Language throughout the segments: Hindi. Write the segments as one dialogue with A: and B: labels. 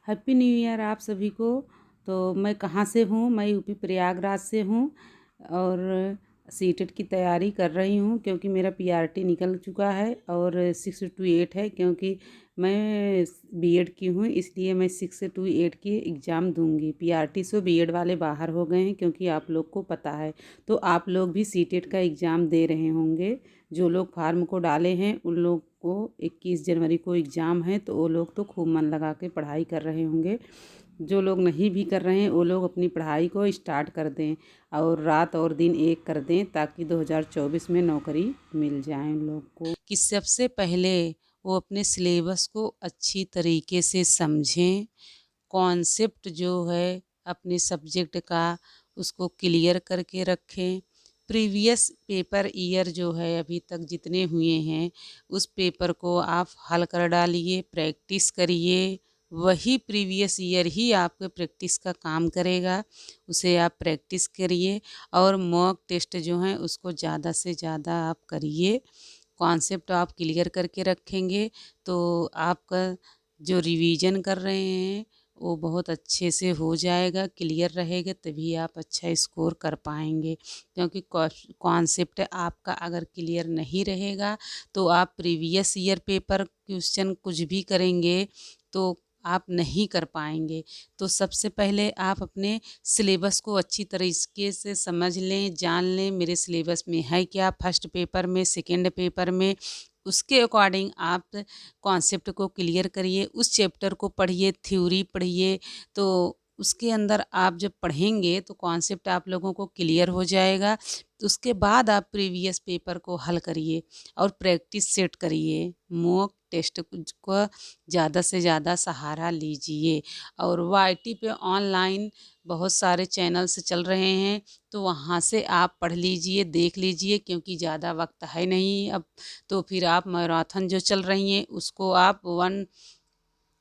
A: हैप्पी न्यू ईयर आप सभी को। तो मैं कहाँ से हूँ? मैं यूपी प्रयागराज से हूँ और सीटेट की तैयारी कर रही हूँ क्योंकि मेरा पीआरटी निकल चुका है और 6 to 8 है, क्योंकि मैं बीएड की हूँ इसलिए मैं 6 to 8 की एग्ज़ाम दूंगी। पीआरटी से बीएड वाले बाहर हो गए हैं क्योंकि आप लोग को पता है। तो आप लोग भी सीटेट का एग्ज़ाम दे रहे होंगे। जो लोग फार्म को डाले हैं उन लोग को 21 जनवरी को एग्ज़ाम है, तो वो लोग तो खूब मन लगा के पढ़ाई कर रहे होंगे। जो लोग नहीं भी कर रहे हैं वो लोग अपनी पढ़ाई को स्टार्ट कर दें और रात और दिन एक कर दें ताकि 2024 में नौकरी मिल जाए उन लोग को। कि सबसे पहले वो अपने सिलेबस को अच्छी तरीके से समझें, कॉन्सेप्ट जो है अपने सब्जेक्ट का उसको क्लियर करके रखें। प्रीवियस पेपर ईयर जो है अभी तक जितने हुए हैं उस पेपर को आप हल कर डालिए, प्रैक्टिस करिए। वही प्रीवियस ईयर ही आपके प्रैक्टिस का काम करेगा, उसे आप प्रैक्टिस करिए और मॉक टेस्ट जो हैं उसको ज़्यादा से ज़्यादा आप करिए। कॉन्सेप्ट आप क्लियर करके रखेंगे तो आपका जो रिवीजन कर रहे हैं वो बहुत अच्छे से हो जाएगा, क्लियर रहेगा, तभी आप अच्छा स्कोर कर पाएंगे। क्योंकि कॉन्सेप्ट आपका अगर क्लियर नहीं रहेगा तो आप प्रीवियस ईयर पेपर क्वेश्चन कुछ भी करेंगे तो आप नहीं कर पाएंगे। तो सबसे पहले आप अपने सिलेबस को अच्छी तरीके से समझ लें, जान लें मेरे सिलेबस में है क्या, फर्स्ट पेपर में, सेकंड पेपर में। उसके अकॉर्डिंग आप कॉन्सेप्ट को क्लियर करिए, उस चैप्टर को पढ़िए, थ्योरी पढ़िए। तो उसके अंदर आप जब पढ़ेंगे तो कॉन्सेप्ट आप लोगों को क्लियर हो जाएगा। तो उसके बाद आप प्रीवियस पेपर को हल करिए और प्रैक्टिस सेट करिए। मॉक टेस्ट को ज़्यादा से ज़्यादा सहारा लीजिए। और वाईटी पे ऑनलाइन बहुत सारे चैनल्स चल रहे हैं, तो वहाँ से आप पढ़ लीजिए, देख लीजिए, क्योंकि ज़्यादा वक्त है नहीं अब। तो फिर आप मैराथन जो चल रही हैं उसको आप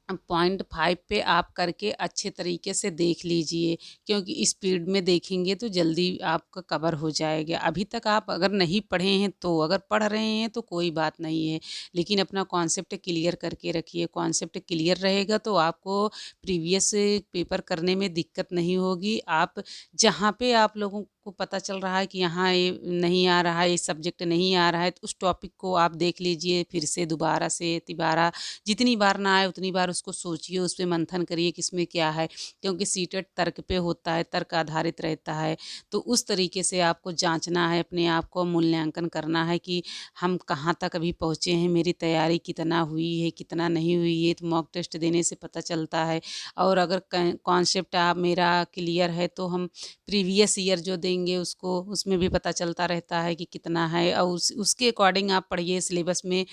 A: 1.5 पे आप करके अच्छे तरीके से देख लीजिए, क्योंकि स्पीड में देखेंगे तो जल्दी आपका कवर हो जाएगा। अभी तक आप अगर नहीं पढ़े हैं तो, अगर पढ़ रहे हैं तो कोई बात नहीं है, लेकिन अपना कॉन्सेप्ट क्लियर करके रखिए। कॉन्सेप्ट क्लियर रहेगा तो आपको प्रीवियस पेपर करने में दिक्कत नहीं होगी। आप जहाँ पे आप लोगों को पता चल रहा है कि यहाँ ये नहीं आ रहा है, ये सब्जेक्ट नहीं आ रहा है, तो उस टॉपिक को आप देख लीजिए फिर से दोबारा से तिबारा। जितनी बार ना आए उतनी बार उसको सोचिए, उस पे मंथन करिए कि इसमें क्या है, क्योंकि सीटेट तर्क पे होता है, तर्क आधारित रहता है। तो उस तरीके से आपको जांचना है, अपने आप को मूल्यांकन करना है कि हम कहाँ तक अभी पहुँचे हैं, मेरी तैयारी कितना हुई है, कितना नहीं हुई है। तो मॉक टेस्ट देने से पता चलता है। और अगर कॉन्सेप्ट आप मेरा क्लियर है तो हम प्रीवियस ईयर जो देंगे उसको, उसमें भी पता चलता रहता है कि कितना है, और उसके अकॉर्डिंग आप पढ़िए सिलेबस में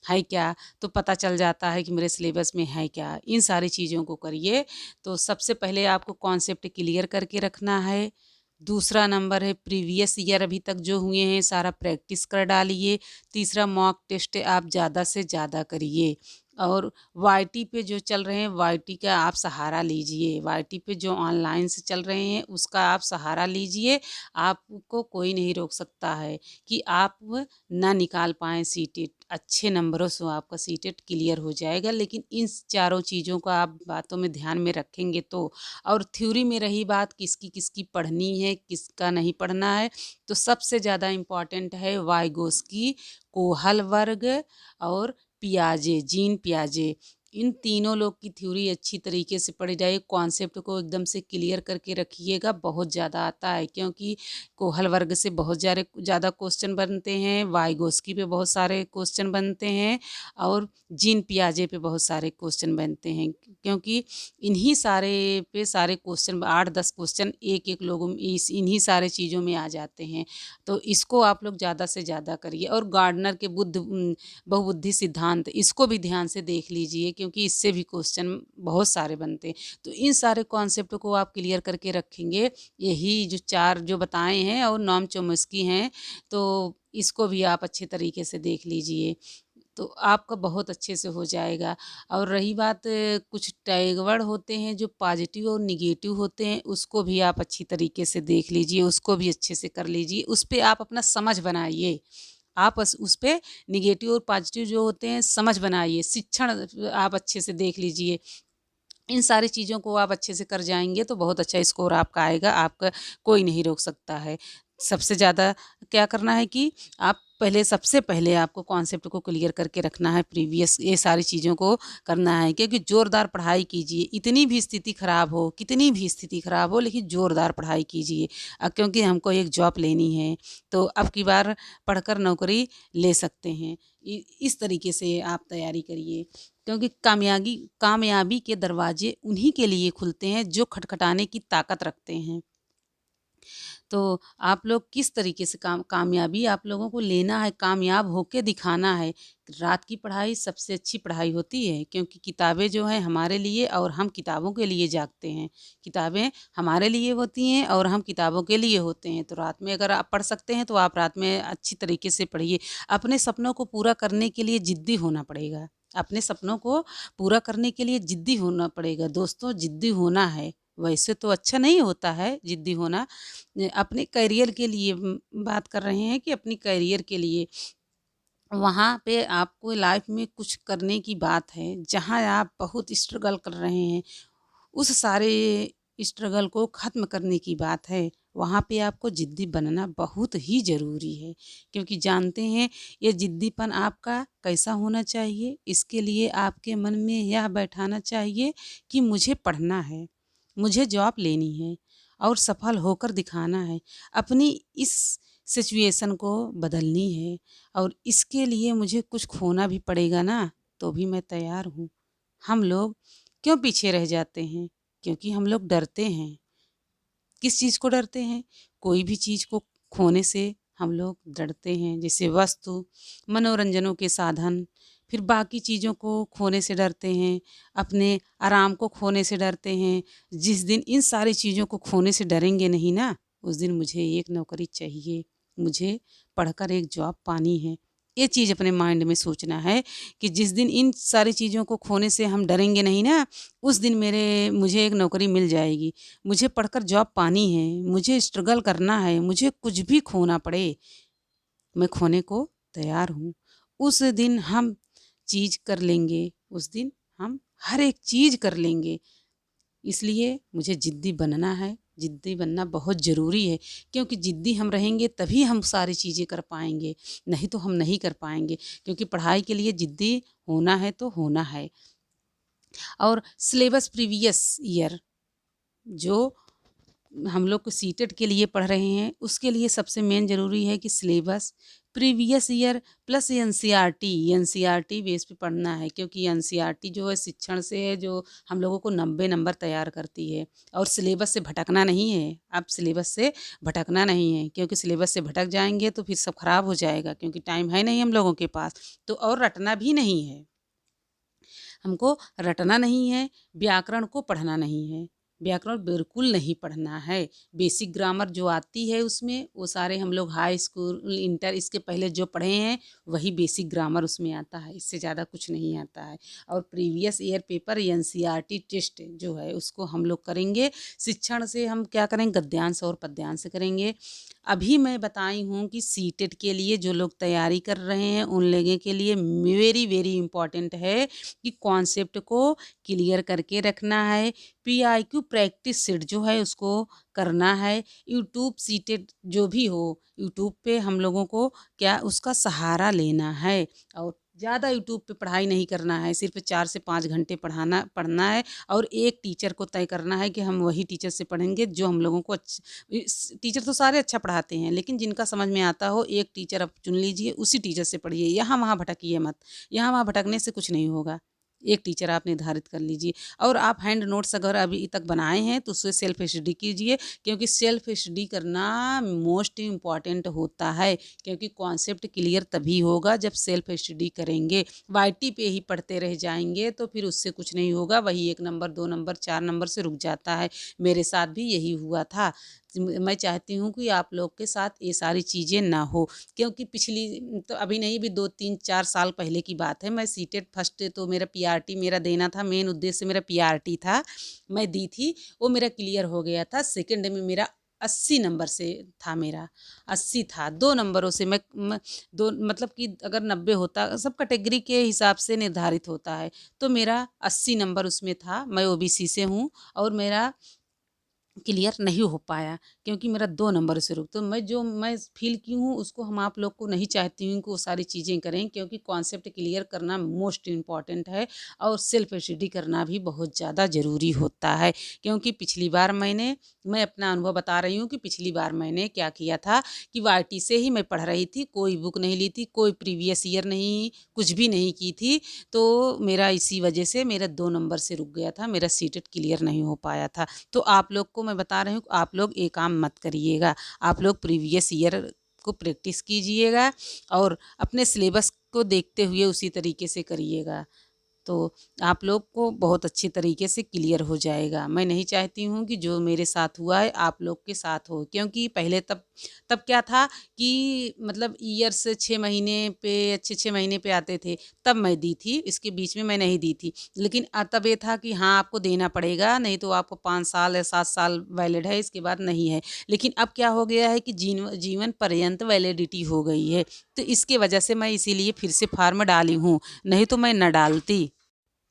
A: है क्या, तो पता चल जाता है कि मेरे सिलेबस में है क्या। इन सारी चीज़ों को करिए। तो सबसे पहले आपको कॉन्सेप्ट क्लियर करके रखना है। दूसरा नंबर है प्रीवियस ईयर अभी तक जो हुए हैं सारा प्रैक्टिस कर डालिए। तीसरा मॉक टेस्ट आप ज़्यादा से ज़्यादा करिए। और वाईटी पे जो चल रहे हैं वाईटी का आप सहारा लीजिए। वाईटी पे जो ऑनलाइन से चल रहे हैं उसका आप सहारा लीजिए। आपको कोई नहीं रोक सकता है कि आप ना निकाल पाएँ सीटेट। अच्छे नंबरों से आपका सीटेट क्लियर हो जाएगा, लेकिन इन चारों चीज़ों को आप बातों में ध्यान में रखेंगे तो। और थ्योरी में रही बात किसकी किसकी पढ़नी है, किसका नहीं पढ़ना है, तो सबसे ज़्यादा इम्पॉर्टेंट है वाइगोस्की, कोहल वर्ग और पियाजे, जीन पियाजे। इन तीनों लोग की थ्योरी अच्छी तरीके से पढ़ी जाए। कॉन्सेप्ट को एकदम से क्लियर करके रखिएगा, बहुत ज़्यादा आता है, क्योंकि कोहल वर्ग से बहुत ज़्यादा क्वेश्चन बनते हैं, वाइगोस्की पे बहुत सारे क्वेश्चन बनते हैं और जीन पियाजे पे बहुत सारे क्वेश्चन बनते हैं। क्योंकि इन्हीं सारे पे सारे क्वेश्चन 8-10 क्वेश्चन एक एक लोगों में इन्हीं सारे चीज़ों में आ जाते हैं। तो इसको आप लोग ज़्यादा से ज़्यादा करिए। और गार्डनर के बहुबुद्धि सिद्धांत, इसको भी ध्यान से देख लीजिए, क्योंकि इससे भी क्वेश्चन बहुत सारे बनते हैं। तो इन सारे कॉन्सेप्ट को आप क्लियर करके रखेंगे। यही जो 4 जो बताए हैं और नॉम चोम्स्की हैं, तो इसको भी आप अच्छे तरीके से देख लीजिए, तो आपका बहुत अच्छे से हो जाएगा। और रही बात कुछ टैगवर्ड होते हैं जो पॉजिटिव और निगेटिव होते हैं, उसको भी आप अच्छी तरीके से देख लीजिए, उसको भी अच्छे से कर लीजिए। उस पे आप अपना समझ बनाइए। आप उस पे निगेटिव और पॉजिटिव जो होते हैं समझ बनाइए, शिक्षण आप अच्छे से देख लीजिए। इन सारी चीज़ों को आप अच्छे से कर जाएँगे तो बहुत अच्छा स्कोर आपका आएगा, आपका कोई नहीं रोक सकता है। सबसे ज़्यादा क्या करना है कि आप सबसे पहले आपको कॉन्सेप्ट को क्लियर करके रखना है, प्रीवियस ये सारी चीज़ों को करना है, क्योंकि ज़ोरदार पढ़ाई कीजिए, इतनी भी स्थिति ख़राब हो, कितनी भी स्थिति ख़राब हो, लेकिन ज़ोरदार पढ़ाई कीजिए। क्योंकि हमको एक जॉब लेनी है, तो अब की बार पढ़कर नौकरी ले सकते हैं। इस तरीके से आप तैयारी करिए, क्योंकि कामयाबी के दरवाजे उन्हीं के लिए खुलते हैं जो खटखटाने की ताकत रखते हैं। तो आप लोग किस तरीके से कामयाबी आप लोगों को लेना है, कामयाब होके दिखाना है। रात की पढ़ाई सबसे अच्छी पढ़ाई होती है, क्योंकि किताबें जो हैं हमारे लिए और हम किताबों के लिए जागते हैं। किताबें हमारे लिए होती हैं और हम किताबों के लिए होते हैं। तो रात में अगर आप पढ़ सकते हैं तो आप रात में अच्छी तरीके से पढ़िए। अपने सपनों को पूरा करने के लिए ज़िद्दी होना पड़ेगा। अपने सपनों को पूरा करने के लिए ज़िद्दी होना पड़ेगा। दोस्तों, ज़िद्दी होना है। वैसे तो अच्छा नहीं होता है ज़िद्दी होना। अपने करियर के लिए बात कर रहे हैं कि अपनी करियर के लिए वहाँ पे आपको लाइफ में कुछ करने की बात है, जहाँ आप बहुत स्ट्रगल कर रहे हैं, उस सारे स्ट्रगल को ख़त्म करने की बात है। वहाँ पे आपको ज़िद्दी बनना बहुत ही ज़रूरी है, क्योंकि जानते हैं ये ज़िद्दीपन आपका कैसा होना चाहिए। इसके लिए आपके मन में यह बैठाना चाहिए कि मुझे पढ़ना है, मुझे जॉब लेनी है और सफल होकर दिखाना है। अपनी इस सिचुएशन को बदलनी है और इसके लिए मुझे कुछ खोना भी पड़ेगा ना, तो भी मैं तैयार हूँ। हम लोग क्यों पीछे रह जाते हैं? क्योंकि हम लोग डरते हैं। किस चीज़ को डरते हैं? कोई भी चीज़ को खोने से हम लोग डरते हैं, जैसे वस्तु, मनोरंजनों के साधन, फिर बाकी चीज़ों को खोने से डरते हैं, अपने आराम को खोने से डरते हैं। जिस दिन इन सारी चीज़ों को खोने से डरेंगे नहीं ना, उस दिन मुझे एक नौकरी चाहिए, मुझे पढ़कर एक जॉब पानी है। ये चीज़ अपने माइंड में सोचना है कि जिस दिन इन सारी चीज़ों को खोने से हम डरेंगे नहीं ना, उस दिन मुझे एक नौकरी मिल जाएगी। मुझे पढ़कर जॉब पानी है, मुझे स्ट्रगल करना है, मुझे कुछ भी खोना पड़े, मैं खोने को तैयार हूँ। उस दिन हम चीज़ कर लेंगे, उस दिन हम हर एक चीज़ कर लेंगे। इसलिए मुझे ज़िद्दी बनना है, ज़िद्दी बनना बहुत ज़रूरी है, क्योंकि ज़िद्दी हम रहेंगे तभी हम सारी चीज़ें कर पाएँगे, नहीं तो हम नहीं कर पाएँगे। क्योंकि पढ़ाई के लिए ज़िद्दी होना है तो होना है। और सिलेबस प्रीवियस ईयर जो हम लोग को सीटेट के लिए पढ़ रहे हैं, उसके लिए सबसे मेन ज़रूरी है कि syllabus previous year plus NCERT base पे पढ़ना है, क्योंकि एनसीईआरटी जो है शिक्षण से है, जो हम लोगों को 90 नंबर तैयार करती है। और सिलेबस से भटकना नहीं है, आप सिलेबस से भटकना नहीं है, क्योंकि सिलेबस से भटक जाएंगे तो फिर सब खराब हो जाएगा, क्योंकि टाइम है नहीं हम लोगों के पास। तो और रटना भी नहीं है, हमको रटना नहीं है, व्याकरण को पढ़ना नहीं है, व्याकरण बिल्कुल नहीं पढ़ना है। बेसिक ग्रामर जो आती है उसमें, वो सारे हम लोग हाई स्कूल, इंटर, इसके पहले जो पढ़े हैं वही बेसिक ग्रामर उसमें आता है, इससे ज़्यादा कुछ नहीं आता है। और previous year paper NCERT test जो है उसको हम लोग करेंगे। शिक्षण से हम क्या करेंगे, गद्यांश और पद्यांश करेंगे। अभी मैं बताई हूँ कि सीटेट के लिए जो लोग तैयारी कर रहे हैं उन लोगों के लिए वेरी वेरी इम्पॉर्टेंट है कि कॉन्सेप्ट को क्लियर करके रखना है। पीआईक्यू प्रैक्टिस सेट जो है उसको करना है। यूट्यूब सीटेट जो भी हो, यूट्यूब पे हम लोगों को क्या उसका सहारा लेना है, और ज़्यादा यूट्यूब पे पढ़ाई नहीं करना है। सिर्फ 4 से 5 घंटे पढ़ना है, और एक टीचर को तय करना है कि हम वही टीचर से पढ़ेंगे जो हम लोगों को टीचर तो सारे अच्छा पढ़ाते हैं, लेकिन जिनका समझ में आता हो एक टीचर आप चुन लीजिए, उसी टीचर से पढ़िए। यहाँ वहाँ भटकिए मत, यहाँ वहाँ भटकने से कुछ नहीं होगा। एक टीचर आप निर्धारित कर लीजिए। और आप हैंड नोट्स अगर अभी तक बनाए हैं तो उससे सेल्फ स्टडी कीजिए, क्योंकि सेल्फ स्टडी करना मोस्ट इम्पॉर्टेंट होता है। क्योंकि कॉन्सेप्ट क्लियर तभी होगा जब सेल्फ स्टडी करेंगे। वाईटी पे ही पढ़ते रह जाएंगे तो फिर उससे कुछ नहीं होगा, वही 1 नंबर 2 नंबर 4 नंबर से रुक जाता है। मेरे साथ भी यही हुआ था। मैं चाहती हूँ कि आप लोग के साथ ये सारी चीज़ें ना हो, क्योंकि पिछली तो अभी नहीं, भी 2 3 4 साल पहले की बात है। मैं सीटेट फर्स्ट तो मेरा पीआरटी मेरा देना था, मेन उद्देश्य मेरा पीआरटी था, मैं दी थी, वो मेरा क्लियर हो गया था। सेकंड में मेरा 80 नंबर से था मेरा, 80 था। 2 नंबरों से मैं 2 मतलब कि अगर 90 होता, सब कैटेगरी के हिसाब से निर्धारित होता है, तो मेरा 80 नंबर उसमें था। मैं ओबीसी से हूँ और मेरा क्लियर नहीं हो पाया क्योंकि मेरा 2 नंबर से रुक, तो मैं फ़ील की हूँ उसको हम आप लोग को नहीं चाहती हूँ कि वो सारी चीज़ें करें, क्योंकि कॉन्सेप्ट क्लियर करना मोस्ट इम्पॉर्टेंट है और सेल्फ स्टडी करना भी बहुत ज़्यादा ज़रूरी होता है। क्योंकि पिछली बार मैं अपना अनुभव बता रही हूँ कि पिछली बार मैंने क्या किया था कि वाईटी से ही मैं पढ़ रही थी, कोई बुक नहीं ली थी, कोई प्रीवियस ईयर नहीं, कुछ भी नहीं की थी। तो मेरा इसी वजह से मेरा 2 नंबर से रुक गया था, मेरा सीटेट क्लियर नहीं हो पाया था। तो आप लोग को मैं बता रही हूँ, आप लोग ये काम मत करिएगा। आप लोग प्रीवियस ईयर को प्रैक्टिस कीजिएगा और अपने सिलेबस को देखते हुए उसी तरीके से करिएगा, तो आप लोग को बहुत अच्छी तरीके से क्लियर हो जाएगा। मैं नहीं चाहती हूँ कि जो मेरे साथ हुआ है आप लोग के साथ हो, क्योंकि पहले तब तब क्या था कि मतलब ईयर्स 6 महीने पे, 6-6 महीने पे आते थे, तब मैं दी थी, इसके बीच में मैं नहीं दी थी। लेकिन तब ये था कि हाँ, आपको देना पड़ेगा, नहीं तो आपको 5 साल या 7 साल वैलिड है, इसके बाद नहीं है। लेकिन अब क्या हो गया है कि जीवन पर्यंत वैलिडिटी हो गई है, तो इसकी वजह से मैं इसीलिए फिर से फॉर्म डाली हूँ, नहीं तो मैं ना डालती।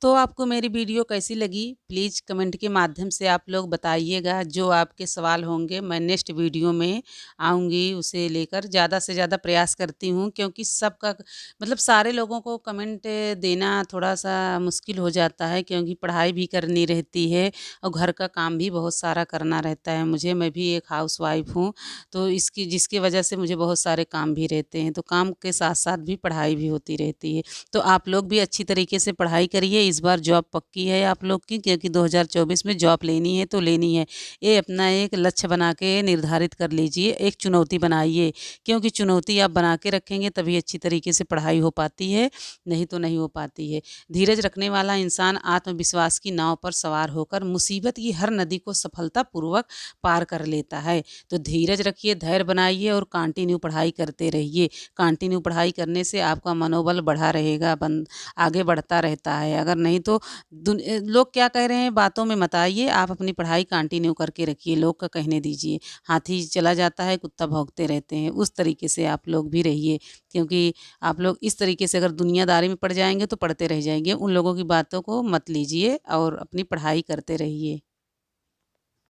A: तो आपको मेरी वीडियो कैसी लगी प्लीज़ कमेंट के माध्यम से आप लोग बताइएगा। जो आपके सवाल होंगे मैं नेक्स्ट वीडियो में आऊँगी उसे लेकर। ज़्यादा से ज़्यादा प्रयास करती हूँ क्योंकि सबका मतलब सारे लोगों को कमेंट देना थोड़ा सा मुश्किल हो जाता है, क्योंकि पढ़ाई भी करनी रहती है और घर का काम भी बहुत सारा करना रहता है मुझे। मैं भी एक हाउसवाइफ हूँ, तो इसकी जिसकी वजह से मुझे बहुत सारे काम भी रहते हैं, तो काम के साथ साथ भी पढ़ाई भी होती रहती है। तो आप लोग भी अच्छी तरीके से पढ़ाई करिए। इस बार जॉब पक्की है आप लोग की, क्योंकि 2024 में जॉब लेनी है तो लेनी है। ये अपना एक लक्ष्य बना के निर्धारित कर लीजिए, एक चुनौती बनाइए, क्योंकि चुनौती आप बना के रखेंगे तभी अच्छी तरीके से पढ़ाई हो पाती है, नहीं तो नहीं हो पाती है। धीरज रखने वाला इंसान आत्मविश्वास की नाव पर सवार होकर मुसीबत की हर नदी को सफलतापूर्वक पार कर लेता है। तो धीरज रखिए, धैर्य बनाइए और कंटिन्यू पढ़ाई करते रहिए। कंटिन्यू पढ़ाई करने से आपका मनोबल बढ़ा रहेगा, आगे बढ़ता रहता है। अगर नहीं तो लोग क्या कह रहे हैं बातों में मत आइए, आप अपनी पढ़ाई कंटिन्यू करके रखिए, लोग का कहने दीजिए। हाथी चला जाता है, कुत्ता भौंकते रहते हैं, उस तरीके से आप लोग भी रहिए। क्योंकि आप लोग इस तरीके से अगर दुनियादारी में पड़ जाएंगे तो पढ़ते रह जाएंगे। उन लोगों की बातों को मत लीजिए और अपनी पढ़ाई करते रहिए।